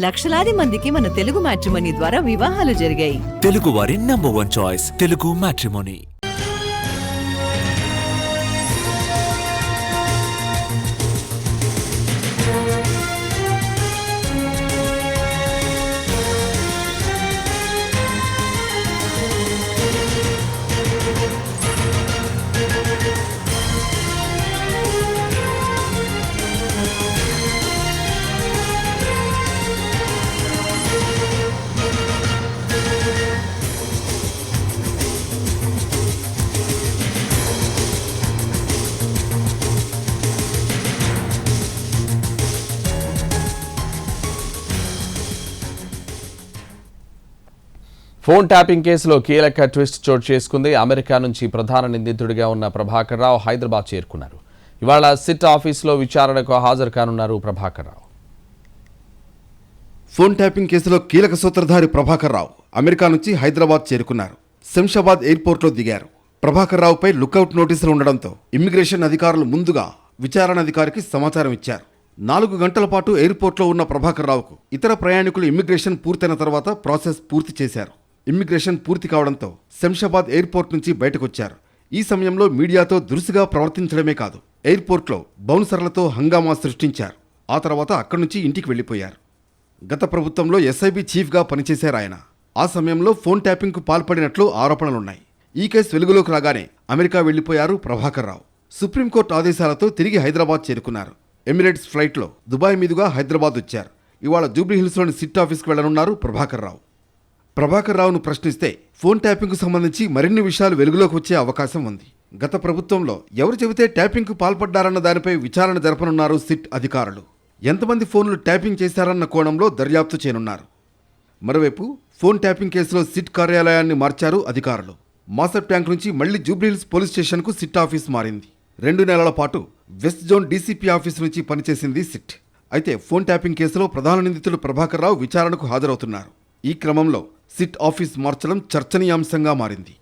లక్షలాది మందికి మన తెలుగు మ్యాట్రిమోనీ ద్వారా వివాహాలు జరిగాయి. తెలుగు వారి number 1 choice Telugu matrimony. Phone tapping కేసులో కీలక ట్విస్ట్ చోటు చేసుకుంది. అమెరికా నుంచి ప్రధాన నిందితుడిగా ఉన్న ప్రభాకర్ రావు హైదరాబాద్ చేరుకున్నారు. ఇవాళ సిట్ ఆఫీసులో విచారణకు హాజరు కానున్నారు ప్రభాకర్ రావు. ఫోన్ ట్యాపింగ్ కేసులో కీలక సూత్రధారి ప్రభాకర్ రావు అమెరికా నుంచి హైదరాబాద్ చేరుకున్నారు. శంషాబాద్ ఎయిర్పోర్ట్లో దిగారు. ప్రభాకర్ రావుపై లుకౌట్ నోటీసులు ఉండడంతో ఇమ్మిగ్రేషన్ అధికారులు ముందుగా విచారణ అధికారికి సమాచారం ఇచ్చారు. 4 గంటల పాటు ఎయిర్పోర్ట్లో ఉన్న ప్రభాకర్ రావుకు ఇతర ప్రయాణికులు ఇమ్మిగ్రేషన్ పూర్తయిన తర్వాత ప్రాసెస్ పూర్తి చేశారు. ఇమ్మిగ్రేషన్ పూర్తి కావడంతో శంషాబాద్ ఎయిర్పోర్ట్ నుంచి బయటకొచ్చారు. ఈ సమయంలో మీడియాతో దురుసుగా ప్రవర్తించడమే కాదు, ఎయిర్పోర్ట్లో బౌన్సర్లతో హంగామా సృష్టించారు. ఆ తర్వాత అక్కడి నుంచి ఇంటికి వెళ్లిపోయారు. గత ప్రభుత్వంలో ఎస్ఐబి చీఫ్గా పనిచేశారు ఆయన. ఆ సమయంలో ఫోన్ ట్యాపింగ్కు పాల్పడినట్లు ఆరోపణలున్నాయి. ఈ కేసు వెలుగులోకి రాగానే అమెరికా వెళ్లిపోయారు ప్రభాకర్ రావు. సుప్రీంకోర్టు ఆదేశాలతో తిరిగి హైదరాబాద్ చేరుకున్నారు. ఎమిరేట్స్ ఫ్లైట్లో దుబాయ్ మీదుగా హైదరాబాద్ వచ్చారు. ఇవాళ జూబ్లీహిల్స్లోని సిట్ ఆఫీస్కి వెళ్లనున్నారు ప్రభాకర్ రావు. ప్రభాకర్ రావును ప్రశ్నిస్తే ఫోన్ ట్యాపింగ్కు సంబంధించి మరిన్ని విషయాలు వెలుగులోకి వచ్చే అవకాశం ఉంది. గత ప్రభుత్వంలో ఎవరు చెబితే ట్యాపింగ్కు పాల్పడ్డారన్న దానిపై విచారణ జరపనున్నారు సిట్ అధికారులు. ఎంతమంది ఫోన్లు ట్యాపింగ్ చేశారన్న కోణంలో దర్యాప్తు చేయనున్నారు. మరోవైపు ఫోన్ ట్యాపింగ్ కేసులో సిట్ కార్యాలయాన్ని మార్చారు అధికారులు. మాసప్ ట్యాంక్ నుంచి మళ్లీ జూబ్లీహిల్స్ పోలీస్ స్టేషన్కు సిట్ ఆఫీస్ మారింది. 2 నెలల పాటు వెస్ట్ జోన్ డీసీపీ ఆఫీస్ నుంచి పనిచేసింది సిట్. అయితే ఫోన్ ట్యాపింగ్ కేసులో ప్రధాన నిందితుడు ప్రభాకర్ రావు విచారణకు హాజరవుతున్నారు. ఈ క్రమంలో సిట్ ఆఫీస్ మార్చడం చర్చనీయాంశంగా మారింది.